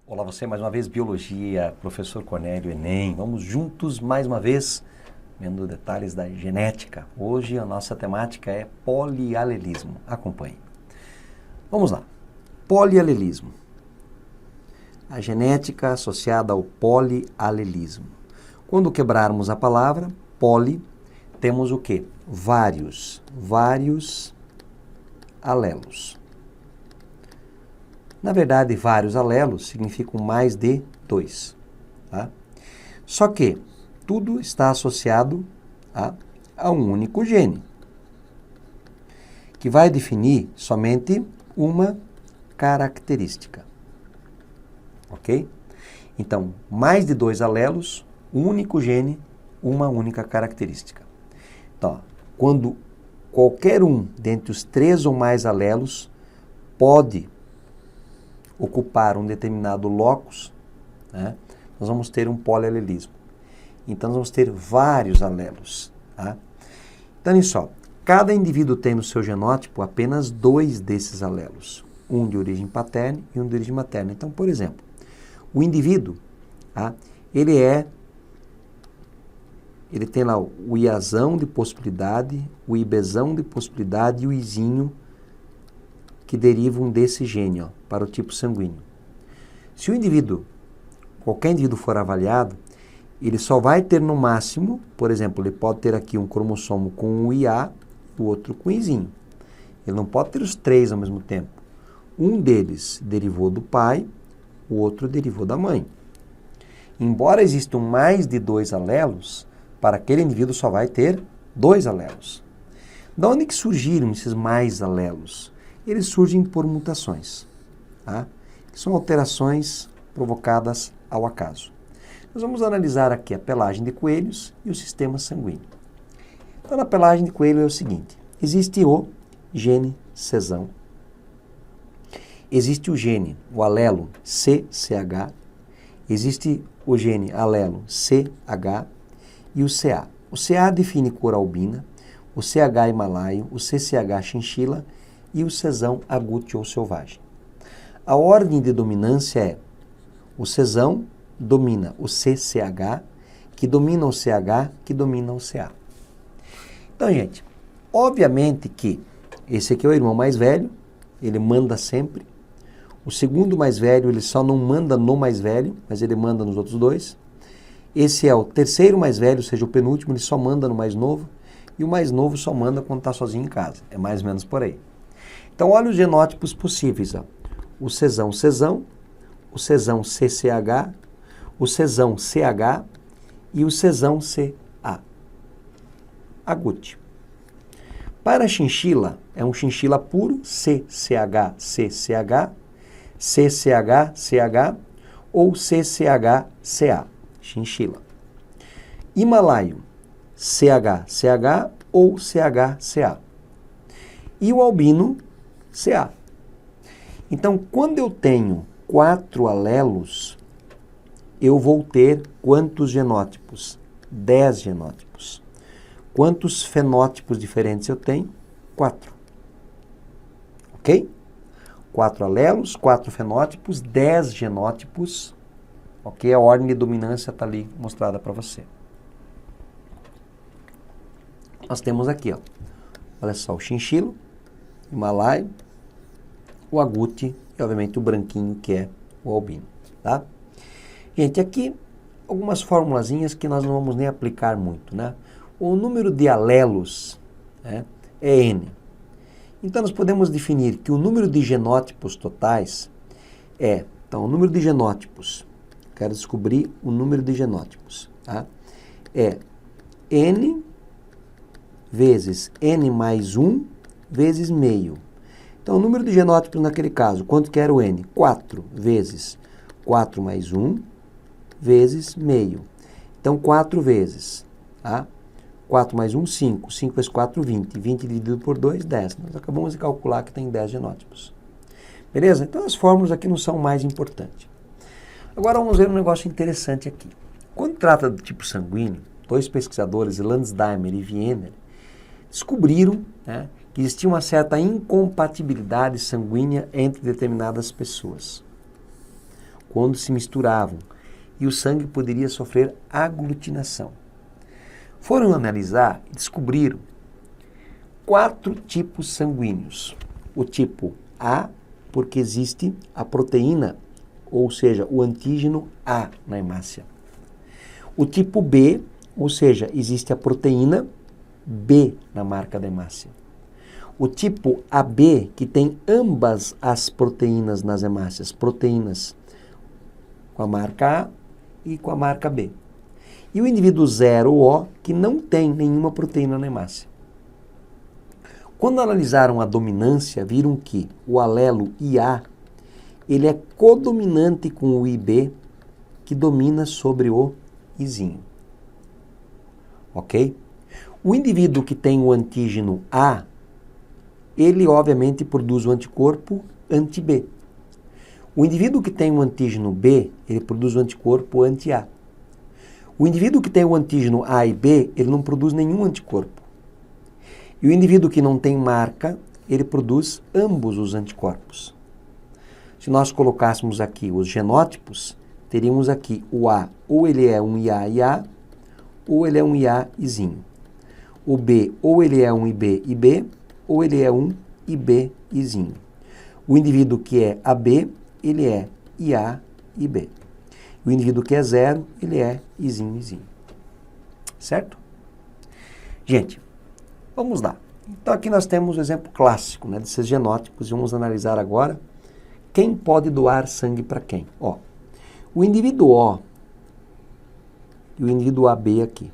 Olá você, mais uma vez, Biologia, professor Cornélio, Enem. Vamos juntos mais uma vez, vendo detalhes da genética. Hoje a nossa temática é polialelismo. Acompanhe. Vamos lá. Polialelismo. A genética associada ao polialelismo. Quando quebrarmos a palavra poli, temos o quê? Vários alelos. Na verdade, vários alelos significam mais de 2. Tá? Só que tudo está associado a um único gene, que vai definir somente uma característica. Ok? Então, mais de 2 alelos, um único gene, uma única característica. Então, quando qualquer um dentre os 3 ou mais alelos pode ocupar um determinado locus, né, nós vamos ter um polialelismo. Então, nós vamos ter vários alelos. Tá? Então, olha só, cada indivíduo tem no seu genótipo apenas 2 desses alelos, um de origem paterna e um de origem materna. Então, por exemplo, o indivíduo, tá, ele tem lá o Iazão de possibilidade, o Ibzão de possibilidade e o Izinho, que derivam desse gene, ó, para o tipo sanguíneo. Se qualquer indivíduo for avaliado, ele só vai ter no máximo, por exemplo, ele pode ter aqui um cromossomo com o IA e o outro com o Izinho. Ele não pode ter os 3 ao mesmo tempo. Um deles derivou do pai, o outro derivou da mãe. Embora existam mais de 2 alelos, para aquele indivíduo só vai ter 2 alelos. De onde que surgiram esses mais alelos? Eles surgem por mutações, tá? Que são alterações provocadas ao acaso. Nós vamos analisar aqui a pelagem de coelhos e o sistema sanguíneo. Então, na pelagem de coelho é o seguinte: existe o gene Czão, existe o alelo CCH, existe o gene alelo CH e o CA. O CA define cor albina, o CH himalaio, o CCH chinchila e o Czão agútio ou selvagem. A ordem de dominância é: o Czão domina o CCH, que domina o CH, que domina o CA. Então, gente, obviamente que esse aqui é o irmão mais velho, ele manda sempre. O segundo mais velho, ele só não manda no mais velho, mas ele manda nos outros 2. Esse é o terceiro mais velho, ou seja, o penúltimo, ele só manda no mais novo. E o mais novo só manda quando está sozinho em casa. É mais ou menos por aí. Então, olha os genótipos possíveis. Ó. O Czão, o Czão CCH, o Czão CH e o Czão CA. Agútio. Para a chinchila, é um chinchila puro, CCH, CCH, CCH, CH ou CCH, CA. Chinchila. Himalaio, CH, CH ou CH, CA. E o albino, CA. Então, quando eu tenho 4 alelos, eu vou ter quantos genótipos? 10 genótipos. Quantos fenótipos diferentes eu tenho? 4. Ok? 4 alelos, 4 fenótipos, 10 genótipos. Ok? A ordem de dominância está ali mostrada para você. Nós temos aqui, ó. Olha só, o chinchilo, o himalaio, o agúti e, obviamente, o branquinho, que é o albino, tá? Gente, aqui algumas formulazinhas que nós não vamos nem aplicar muito, né? O número de alelos, né, é N. Então, nós podemos definir que o número de genótipos totais então, o número de genótipos, quero descobrir o número de genótipos, tá? É N vezes N mais 1 vezes meio. Então, o número de genótipos naquele caso, quanto que era o N? 4 vezes 4 mais 1 vezes meio. Então, 4 vezes, tá? 4 mais 1, 5. 5 vezes 4, 20. 20 dividido por 2, 10. Nós acabamos de calcular que tem 10 genótipos. Beleza? Então, as fórmulas aqui não são mais importantes. Agora, vamos ver um negócio interessante aqui. Quando trata do tipo sanguíneo, 2 pesquisadores, Landsdeimer e Wiener, descobriram, né, que existia uma certa incompatibilidade sanguínea entre determinadas pessoas. quando se misturavam, e o sangue poderia sofrer aglutinação. Foram analisar e descobriram 4 tipos sanguíneos. O tipo A, porque existe a proteína, ou seja, o antígeno A na hemácia. O tipo B, ou seja, existe a proteína B na marca da hemácia. O tipo AB, que tem ambas as proteínas nas hemácias, proteínas com a marca A e com a marca B. E o indivíduo 0O, que não tem nenhuma proteína na hemácia. Quando analisaram a dominância, viram que o alelo IA, ele é codominante com o IB, que domina sobre o Izinho. Ok? O indivíduo que tem o antígeno A, ele obviamente produz o anticorpo anti-B. O indivíduo que tem o antígeno B, ele produz o anticorpo anti-A. O indivíduo que tem o antígeno A e B, ele não produz nenhum anticorpo. E o indivíduo que não tem marca, ele produz ambos os anticorpos. Se nós colocássemos aqui os genótipos, teríamos aqui o A, ou ele é um IA-IA, ou ele é um IA-Izinho. O B, ou ele é um IB-IB, ou ele é um IB-Izinho. O indivíduo que é AB, ele é IA-IB. O indivíduo que é 0, ele é Izinho-Izinho. Certo? Gente, vamos lá. Então aqui nós temos o exemplo clássico, né, desses genótipos, e vamos analisar agora quem pode doar sangue para quem. Ó, o indivíduo O e o indivíduo AB aqui.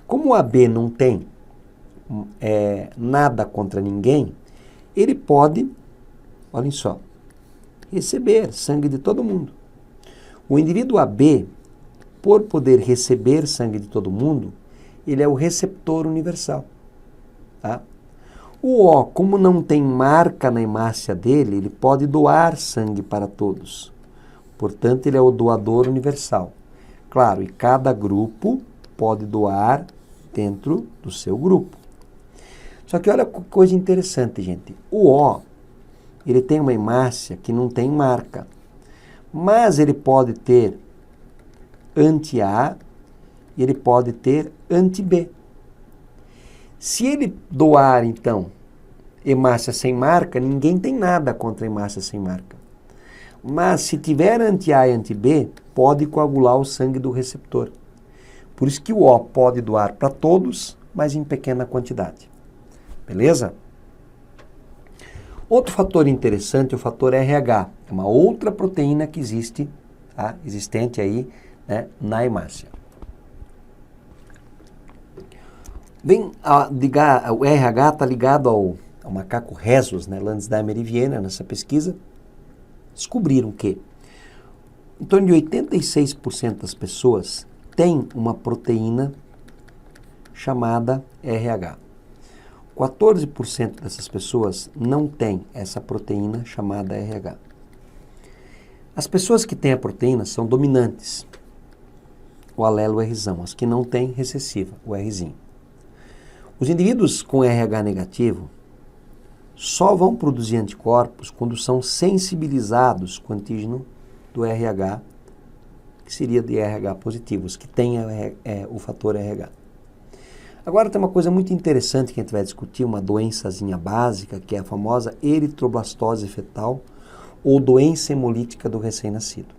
Como o AB não tem nada contra ninguém, ele pode, olhem só, receber sangue de todo mundo. O indivíduo AB, por poder receber sangue de todo mundo, ele é o receptor universal. Tá? O O, como não tem marca na hemácia dele, ele pode doar sangue para todos. Portanto, ele é o doador universal. Claro, e cada grupo pode doar dentro do seu grupo. Só que olha que coisa interessante, gente. O O, ele tem uma hemácia que não tem marca. Mas ele pode ter anti-A e ele pode ter anti-B. Se ele doar, então, hemácia sem marca, ninguém tem nada contra a hemácia sem marca. Mas se tiver anti-A e anti-B, pode coagular o sangue do receptor. Por isso que o O pode doar para todos, mas em pequena quantidade. Beleza? Outro fator interessante é o fator RH, é uma outra proteína que existe, tá? Existente aí, né, na hemácia. O RH está ligado ao macaco rhesus, né, Lansdowne Viena, nessa pesquisa. Descobriram que em torno de 86% das pessoas têm uma proteína chamada RH. 14% dessas pessoas não têm essa proteína chamada RH. As pessoas que têm a proteína são dominantes, o alelo Rzão. As que não têm, recessiva, o Rzinho. Os indivíduos com RH negativo só vão produzir anticorpos quando são sensibilizados com o antígeno do RH, que seria de RH positivos, que têm o fator RH. Agora tem uma coisa muito interessante que a gente vai discutir, uma doençazinha básica, que é a famosa eritroblastose fetal ou doença hemolítica do recém-nascido.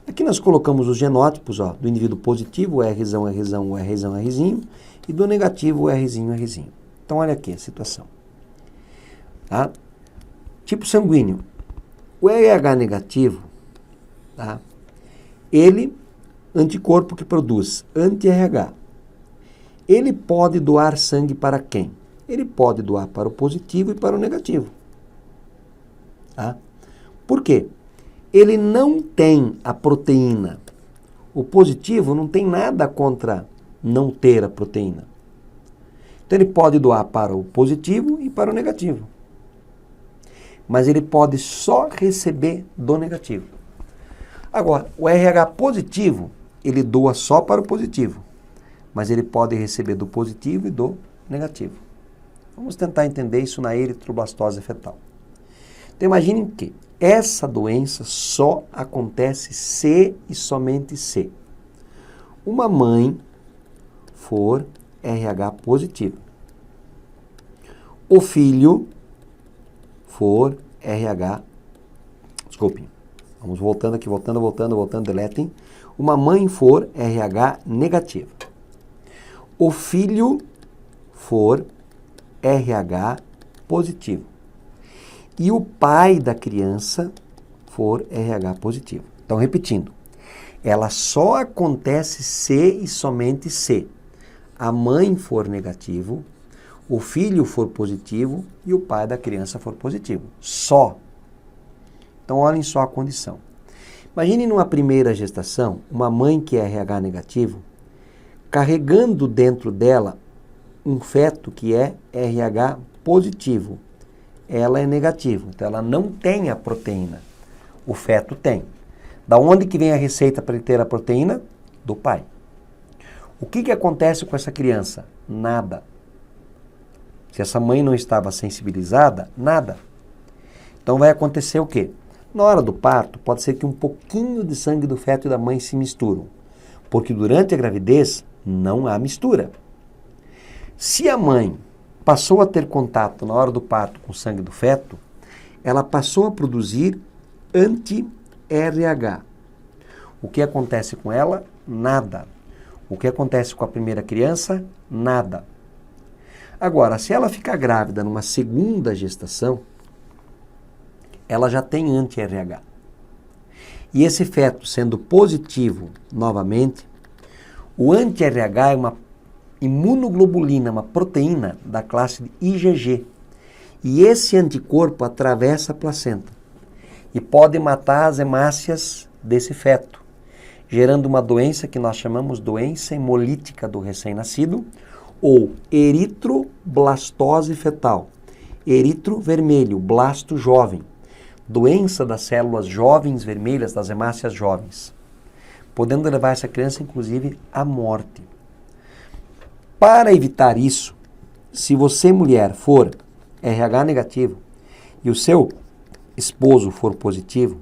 Aqui nós colocamos os genótipos, ó, do indivíduo positivo, o Rzão, Rzão, o Rzão, Rzinho, e do negativo, o Rzinho, Rzinho. Então olha aqui a situação. Tá? Tipo sanguíneo. O RH negativo, tá? Ele, anticorpo que produz anti-RH. Ele pode doar sangue para quem? Ele pode doar para o positivo e para o negativo. Tá? Por quê? Ele não tem a proteína. O positivo não tem nada contra não ter a proteína. Então ele pode doar para o positivo e para o negativo. Mas ele pode só receber do negativo. Agora, o RH positivo, ele doa só para o positivo. Mas ele pode receber do positivo e do negativo. Vamos tentar entender isso na eritroblastose fetal. Então imaginem que essa doença só acontece se e somente se uma mãe for RH positivo, o filho for vamos voltando aqui, voltando, deletem. Uma mãe for RH negativa, o filho for RH positivo e o pai da criança for RH positivo. Então, repetindo, ela só acontece se e somente se a mãe for negativo, o filho for positivo e o pai da criança for positivo. Só. Então, olhem só a condição. Imagine numa primeira gestação, uma mãe que é RH negativo, carregando dentro dela um feto que é RH positivo. Ela é negativa, então ela não tem a proteína. O feto tem. Da onde que vem a receita para ele ter a proteína? Do pai. O que acontece com essa criança? Nada. Se essa mãe não estava sensibilizada, nada. Então vai acontecer o quê? Na hora do parto, pode ser que um pouquinho de sangue do feto e da mãe se misturam, porque durante a gravidez não há mistura. Se a mãe passou a ter contato na hora do parto com o sangue do feto, ela passou a produzir anti-RH. O que acontece com ela? Nada. O que acontece com a primeira criança? Nada. Agora, se ela ficar grávida numa segunda gestação, ela já tem anti-RH. E esse feto sendo positivo novamente, o anti-RH é uma imunoglobulina, uma proteína da classe de IgG. E esse anticorpo atravessa a placenta e pode matar as hemácias desse feto, gerando uma doença que nós chamamos doença hemolítica do recém-nascido ou eritroblastose fetal. Eritro vermelho, blasto jovem. Doença das células jovens vermelhas, das hemácias jovens, podendo levar essa criança, inclusive, à morte. Para evitar isso, se você, mulher, for RH negativo e o seu esposo for positivo,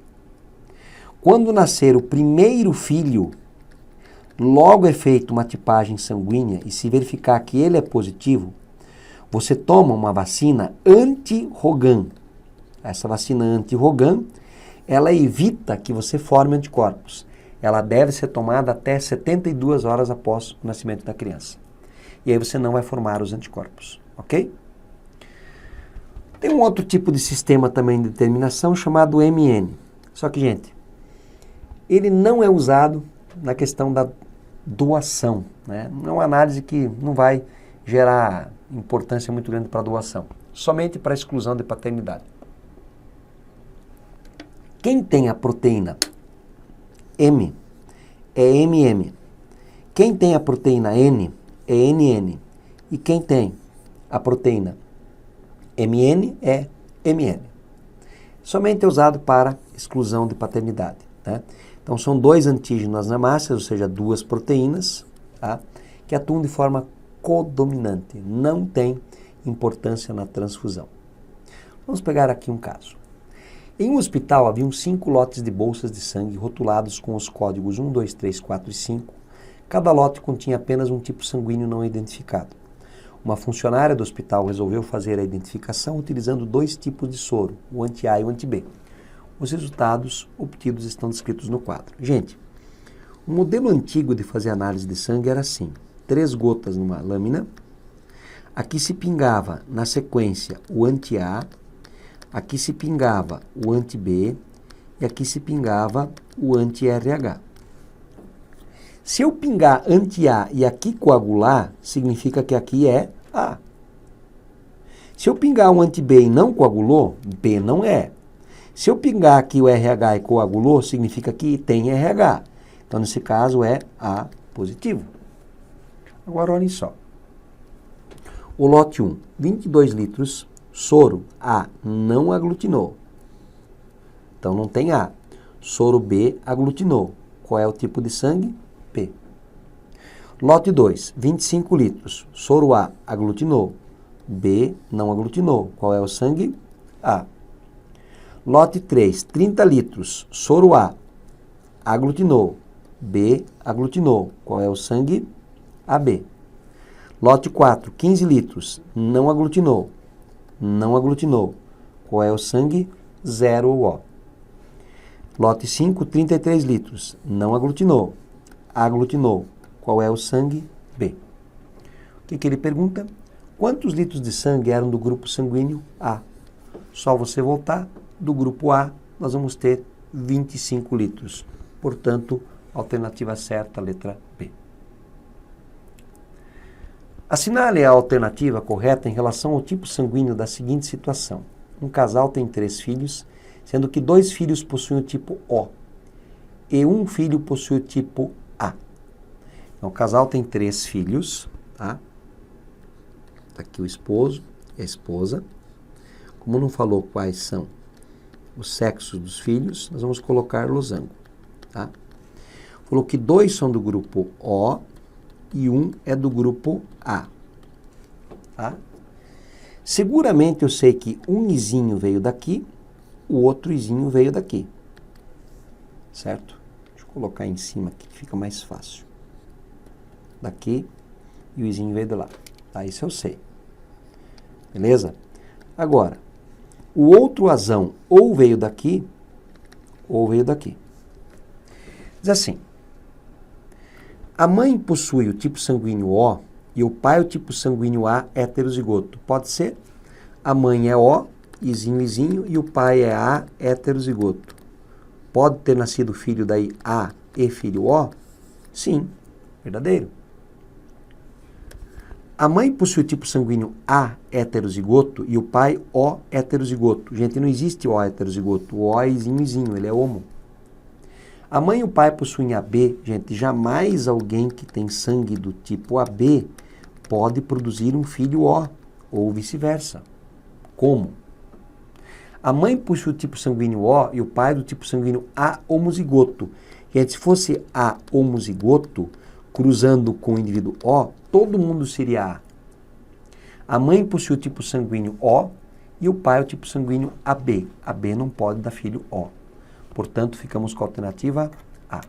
quando nascer o primeiro filho, logo é feita uma tipagem sanguínea e se verificar que ele é positivo, você toma uma vacina anti-Rogan. Essa vacina anti-Rogan, ela evita que você forme anticorpos. Ela deve ser tomada até 72 horas após o nascimento da criança. E aí você não vai formar os anticorpos, ok? Tem um outro tipo de sistema também de determinação chamado MN. Só que, gente, ele não é usado na questão da doação, né? Não é uma análise que não vai gerar importância muito grande para a doação, somente para a exclusão de paternidade. Quem tem a proteína M é MM. Quem tem a proteína N é NN. E quem tem a proteína MN é MN. Somente é usado para exclusão de paternidade, né? Então são dois antígenos nas hemácias, ou seja, duas proteínas, tá, que atuam de forma codominante. Não tem importância na transfusão. Vamos pegar aqui um caso. Em um hospital haviam 5 lotes de bolsas de sangue rotulados com os códigos 1, 2, 3, 4 e 5. Cada lote continha apenas um tipo sanguíneo não identificado. Uma funcionária do hospital resolveu fazer a identificação utilizando 2 tipos de soro, o anti-A e o anti-B. Os resultados obtidos estão descritos no quadro. Gente, o modelo antigo de fazer análise de sangue era assim: 3 gotas numa lâmina, aqui se pingava na sequência o anti-A, aqui se pingava o anti-B e aqui se pingava o anti-RH. Se eu pingar anti-A e aqui coagular, significa que aqui é A. Se eu pingar um anti-B e não coagulou, B não é. Se eu pingar aqui o RH e coagulou, significa que tem RH. Então, nesse caso, é A positivo. Agora, olhem só. O lote 1, 22 litros, soro A não aglutinou. Então, não tem A. Soro B aglutinou. Qual é o tipo de sangue? P. Lote 2, 25 litros, soro A aglutinou. B não aglutinou. Qual é o sangue? A. Lote 3, 30 litros, soro A, aglutinou, B, aglutinou. Qual é o sangue? AB. Lote 4, 15 litros, não aglutinou, não aglutinou. Qual é o sangue? 0O. Lote 5, 33 litros, não aglutinou, aglutinou. Qual é o sangue? B. O que ele pergunta? Quantos litros de sangue eram do grupo sanguíneo A? Só você voltar, do grupo A, nós vamos ter 25 litros. Portanto, alternativa certa, letra B. Assinale a alternativa correta em relação ao tipo sanguíneo da seguinte situação. Um casal tem 3 filhos, sendo que 2 filhos possuem o tipo O e um filho possui o tipo A. Então, o casal tem 3 filhos, tá? Tá aqui o esposo e a esposa. Como não falou quais são os sexos dos filhos, nós vamos colocar losango, tá? Falou que 2 são do grupo O e um é do grupo A, tá? Seguramente eu sei que um izinho veio daqui, o outro izinho veio daqui, certo? Deixa eu colocar em cima aqui que fica mais fácil. Daqui e o izinho veio de lá, tá? Isso eu sei, beleza? Agora, o outro azão ou veio daqui, ou veio daqui. Diz assim, a mãe possui o tipo sanguíneo O e o pai o tipo sanguíneo A heterozigoto. Pode ser? A mãe é O, izinho, e o pai é A heterozigoto. Pode ter nascido filho daí A e filho O? Sim, verdadeiro. A mãe possui o tipo sanguíneo A heterozigoto e o pai O heterozigoto. Gente, não existe O heterozigoto. O O é izinho, ele é homo. A mãe e o pai possuem AB. Gente, jamais alguém que tem sangue do tipo AB pode produzir um filho O, ou vice-versa. Como? A mãe possui o tipo sanguíneo O e o pai do tipo sanguíneo A homozigoto. Gente, se fosse A homozigoto, cruzando com o indivíduo O, todo mundo seria A. A mãe possui o tipo sanguíneo O e o pai o tipo sanguíneo AB. AB não pode dar filho O. Portanto, ficamos com a alternativa A.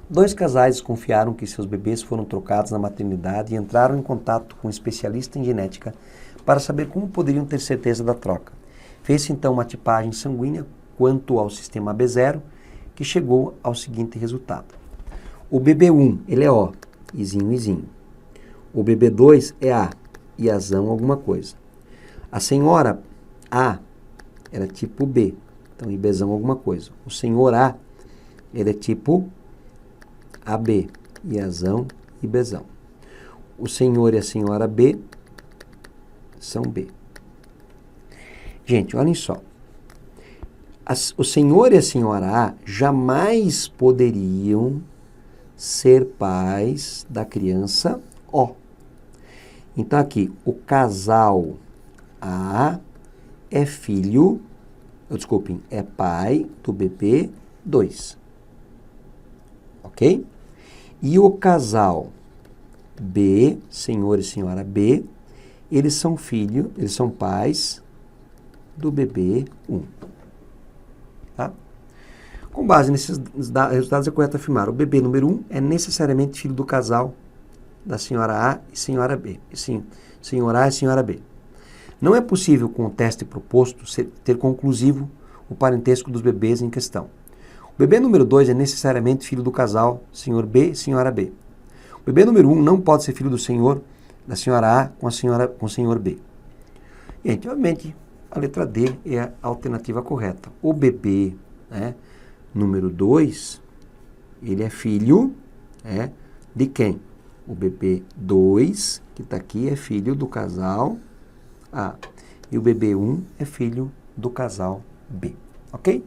2 casais desconfiaram que seus bebês foram trocados na maternidade e entraram em contato com um especialista em genética para saber como poderiam ter certeza da troca. Fez-se então uma tipagem sanguínea quanto ao sistema AB0, que chegou ao seguinte resultado. O bebê 1, ele é O, izinho. O bebê 2 é A, iazão alguma coisa. A senhora A era tipo B, então IBzão alguma coisa. O senhor A, ele é tipo AB, iazão, IBzão. O senhor e a senhora B são B. Gente, olhem só. O senhor e a senhora A jamais poderiam ser pais da criança O. Então aqui, o casal A é filho, é pai do bebê 2. Ok? E o casal B, senhor e senhora B, eles são pais do bebê 1. Tá? Com base nesses resultados, é correto afirmar: o bebê número 1 é necessariamente filho do casal da senhora A e senhora B. Sim, senhora A e senhora B. Não é possível, com o teste proposto, ter conclusivo o parentesco dos bebês em questão. O bebê número 2 é necessariamente filho do casal senhor B e senhora B. O bebê número 1 não pode ser filho do senhor, da senhora A com o senhor B. Gente, obviamente, a letra D é a alternativa correta. O bebê, né, número 2, ele é filho de quem? O bebê 2, que está aqui, é filho do casal A. E o bebê 1 é filho do casal B. Ok?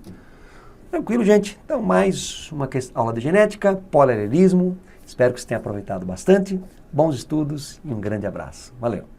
Tranquilo, gente? Então, mais uma aula de genética, polialelismo. Espero que você tenha aproveitado bastante. Bons estudos e um grande abraço. Valeu!